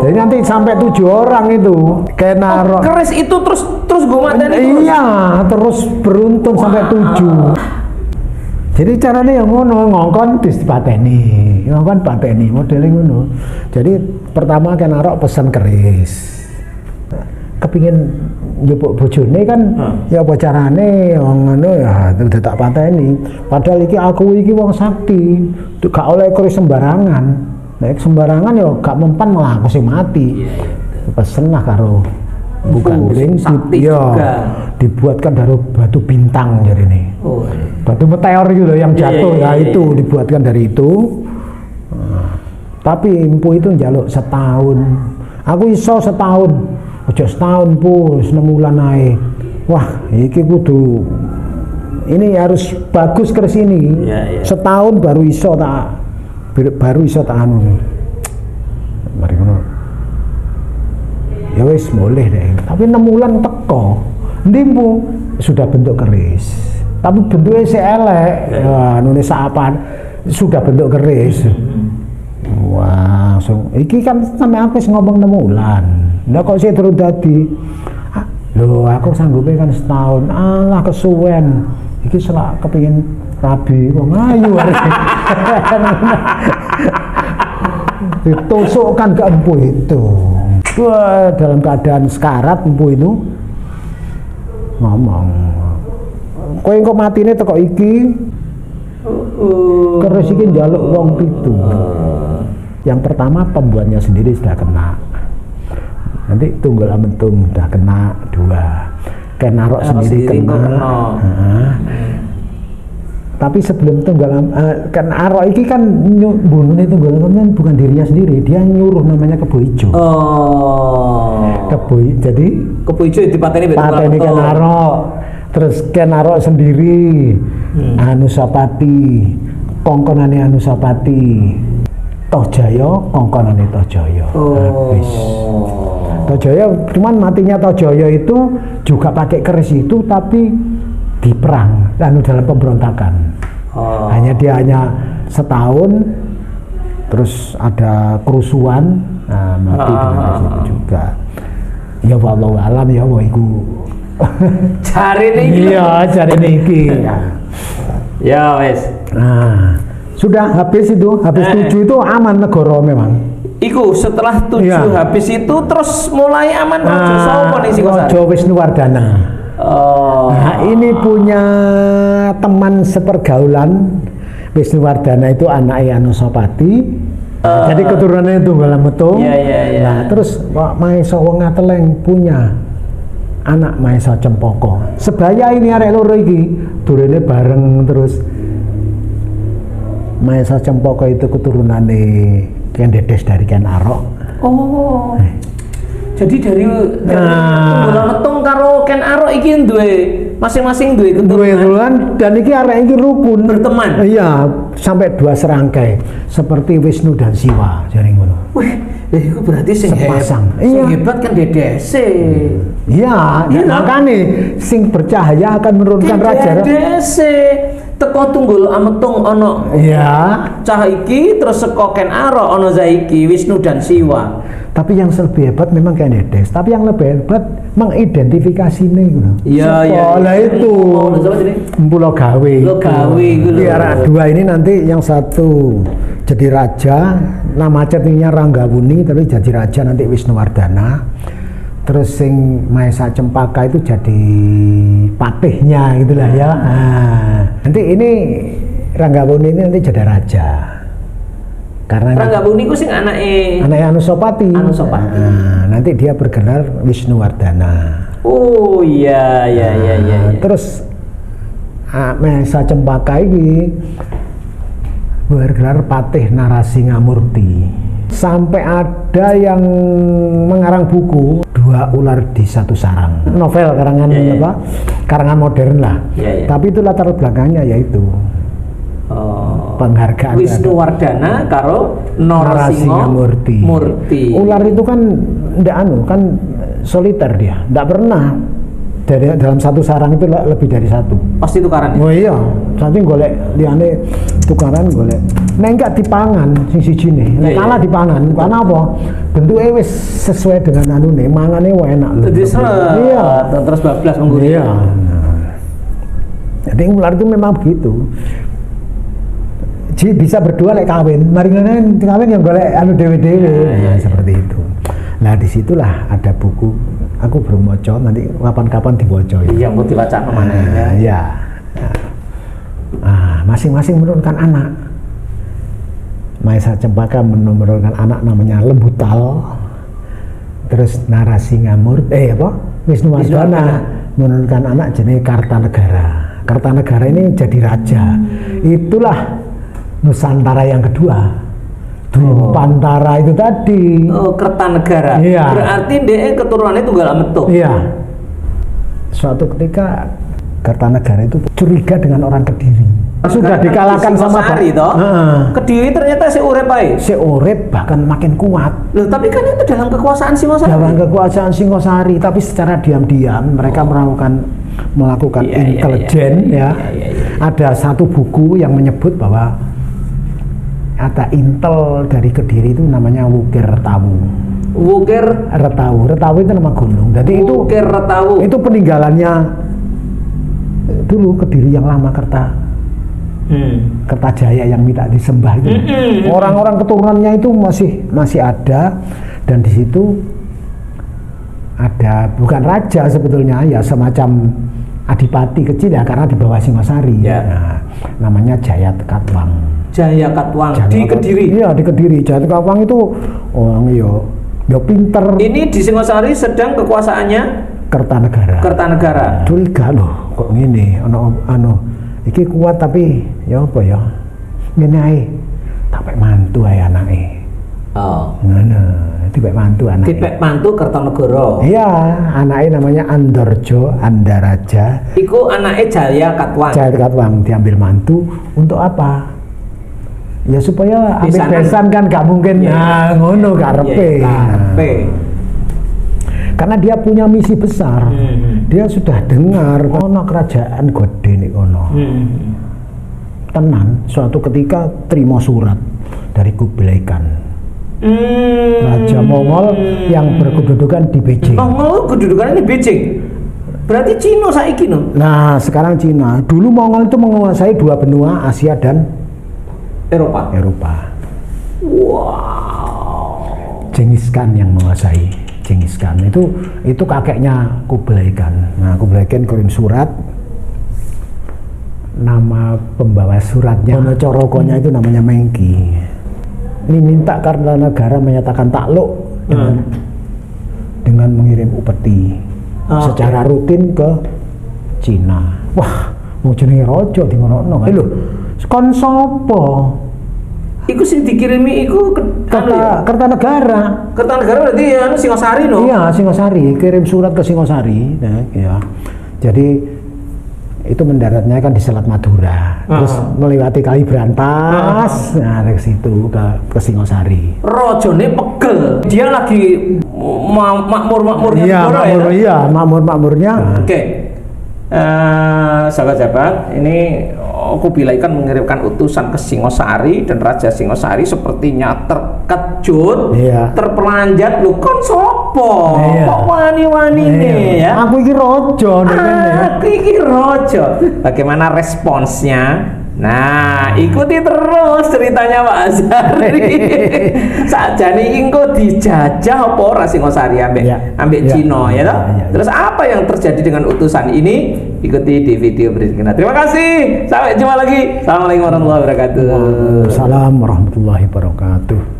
Jadi nanti sampai 7 orang itu Ken Arok. Keris itu terus gue mateni terus. Iya, terus beruntun sampai 7. Jadi caranya yang ngono, ngongkon dipateni, ngongkon pateni, modelnya ngono. Jadi pertama Ken Arok pesan keris. Kepingin njupuk bojone kan ya apa carane wong ngono ya udah tak pateni. Padahal aku iki wong sakti, gak oleh keris sembarangan. Nek sembarangan ya gak mempan malah aku sing mati. Pesen lah karo bukan ring sakti juga. Dibuatkan dari batu bintang jadi ini. Batu meteor gitu yang jatuh itu dibuatkan dari itu. Tapi empu itu njaluk setahun. Aku iso setahun. Ojo setahun pu, 6 bulan naik. Wah, iki kudu ini harus bagus keris ini. Setahun baru iso tak anu. Mari ngono. Ya wis boleh deh. Tapi 6 bulan teko. Ndimpu sudah bentuk keris. Tapi bentuknya si elek. Wah, nulis apa? Sudah bentuk keris. Wah, langsung. Iki kan sampai aku ngomong 6 bulan. Lah kok sih terus dadi. Loh, aku sanggupnya kan setahun. Alah kesuwen. Iki selak kepengin rabi wong ayu arek. Ditusukkan ke empu itu. Wah, dalam keadaan sekarat empu itu ngomong. Kowe engko matine teko iki. Keris iki njaluk wong 7. Yang pertama pembuatnya sendiri sudah kena. Nanti Tunggul Amentung udah kena 2. Ken Arok sendiri kena. Tapi sebelum Ken Arok ini kan bunuhnya Tunggul Amentung bukan dirinya sendiri, dia nyuruh namanya Kebo Ijo. Jadi Kebo Ijo dipateni Ken Arok. Terus Ken Arok sendiri, Anusapati, kongkonane Anusapati, Tohjaya, kongkonane Tohjaya. Habis. Tohjaya, cuman matinya Tohjaya itu juga pakai keris itu tapi di perang dan dalam pemberontakan. Dia hanya setahun, terus ada kerusuhan, mati dengan keris itu juga. Ya wallahu alam ya wa iku. Cari niki. Iya, cari niki. Ya wes. Nah, sudah habis itu, habis 7 itu aman negara memang. Iku setelah 7 habis itu terus mulai aman Raja sapa ning Singosari? Raja Wisnuwardana. Nah, ini punya teman sepergaulan. Wisnuwardana itu anaknya Anusapati. Jadi keturunannya Tunggul Amentung. Nah, terus Maesa wong Ngateleng punya anak Maesa Cempaka. Sebaya ini arek loro iki durene bareng terus. Maesa Cempaka itu keturunannya Ken Dedes dari Ken Arok. Jadi dari Tunggul Amentung karo Ken Arok iki duwe masing-masing duwe keturunan dan iki arek iki rukun berteman. Iya, sampai 2 serangkai seperti Wisnu dan Siwa jare ngono. Wih, itu berarti sing hebat kan Dedese. Iya, makane sing bercahaya akan menurunkan raja. Dedese teko Tunggul Amentung ono cah iki terus saka Ken Arok ono zaiki Wisnu dan Siwa. Tapi yang lebih hebat memang Ken Dedes, tapi yang lebih hebat mengidentifikasinya gitu. Iya. Lah itu. Pulau Gawe. Arek 2 ini nanti yang satu jadi raja, nama cetinya Ranggawuni tapi jadi raja nanti Wisnuwardana. Terus sing Maesa Cempaka itu jadi patihnya gitulah ya. Nanti ini Ranggawuni ini nanti jadi raja. Karena Ranggawuni ku sing anake Anusapati. Nanti dia bergelar Wisnuwardana. Oh iya. Terus Maesa Cempaka ini bergelar Patih Narasingamurti. Sampai ada yang mengarang buku 2 ular di 1 sarang. Novel karangan karangan modern lah. Tapi itu latar belakangnya yaitu penghargaan Wisnuwardana karo Narasingamurti. Ular itu kan kan soliter dia, ndak pernah dalam satu sarang itu lebih dari satu. Pasti tukaran. Oh iya, nanti golek liane tukaran golek. Nek enggak dipangan sing siji ne, nek kalah dipangan. Karena apa? Bentuke wis sesuai dengan anune, mangane wae enak lho. Jadi iya, terus bablas mengguri. Iya. Jadi ular itu memang begitu. Jadi bisa berdua lek kawin, mari kawin yang golek anu dewe-dewe. Ya, seperti itu. Nah, disitulah ada buku. Aku belum baca, nanti kapan-kapan dibaca. Iya, mau dibaca kemana ya? Iya. Masing-masing menurunkan anak. Maesa Cempaka menurunkan anak namanya Lembutal. Terus Narasi Ngamur, Wisnuwardana menurunkan anak jenis Kartanegara. Kartanegara ini jadi raja. Itulah Nusantara yang kedua. Pantara itu tadi. Oh, Kertanegara. Iya. Berarti dia keturunannya Tunggal Ametung. Iya. Suatu ketika Kertanegara itu curiga dengan orang Kediri. Sudah dikalahkan sama Singosari toh. Kediri ternyata si urip ae. Si urip bahkan makin kuat. Loh, tapi kan itu dalam kekuasaan Singosari. Dalam kekuasaan Singosari, tapi secara diam-diam mereka melakukan intelijen ya. Ada satu buku yang menyebut bahwa ada intel dari Kediri itu namanya Wukir Retawu. Wukir Retawu. Retawu itu nama gunung. Jadi Wukir Retawu. Itu peninggalannya dulu Kediri yang lama Kertajaya yang minta disembah itu. Orang-orang keturunannya itu masih ada, dan di situ ada bukan raja sebetulnya, ya semacam adipati kecil ya, karena di bawah Singosari. Ya. Nah, namanya Jayakatwang. Jayakatwang di Kediri. Iya, di Kediri. Jayakatwang itu orang yo pinter. Ini di Singosari sedang kekuasaannya Kertanegara. Kertanegara. Curiga loh, kok ngene iki kuat tapi ya apa ya? Ngene ae. Tapek mantu ae anake. Oh. Ngono, tipek mantu anake. Tipek mantu Kertanegara. Iya, anake namanya Andorjo Andaraja. Iku anake Jayakatwang. Jayakatwang diambil mantu untuk apa? Ya supaya ambil besan kan gak mungkin. Nah, ngono karepe. Karena dia punya misi besar. Dia sudah dengar ono kerajaan gede nih kono. Tenan, suatu ketika terima surat dari Kublai Khan. Raja Mongol yang berkedudukan di Beijing. Mongol kedudukannya di Beijing. Berarti Cina saiki no? Nah, sekarang Cina. Dulu Mongol itu menguasai dua benua, Asia dan Eropa. Wow. Genghis Khan yang menguasai. Genghis Khan itu kakeknya Kublai Khan. Nah, Kublai Khan kirim surat. Nama pembawa suratnya Corokonya itu namanya Mengki. Ini minta Kartanegara menyatakan takluk dengan mengirim upeti secara rutin ke Cina. Wah, mau jenenge raja di ngono. Lho, kon sapa? Iku sing dikirimi iku Kertanegara. Kertanegara berarti ya Singosari no? Iya, Singosari, kirim surat ke Singosari, ya. Jadi itu mendaratnya kan di Selat Madura, terus melewati Kali Brantas, nah dari situ ke Singosari. Rojone pegel, dia lagi makmur-makmurnya. Iya, makmur-makmurnya. Oke. Sahabat-sahabat, ini Kublai Khan mengirimkan utusan ke Singosari, dan Raja Singosari sepertinya terkejut, terpelanjat. Lu kon sopo? Kok wani-wani nih ya? Aku iki raja. Aku iki raja. Bagaimana responsnya? Nah, ikuti terus ceritanya Pak Azhari. Sakjane engko dijajah apa ora Singosari ambek Cina ya toh? Terus apa yang terjadi dengan utusan ini? Ikuti di video berikutnya. Terima kasih. Sampai jumpa lagi. Assalamualaikum warahmatullahi wabarakatuh. Waalaikumsalam warahmatullahi wabarakatuh.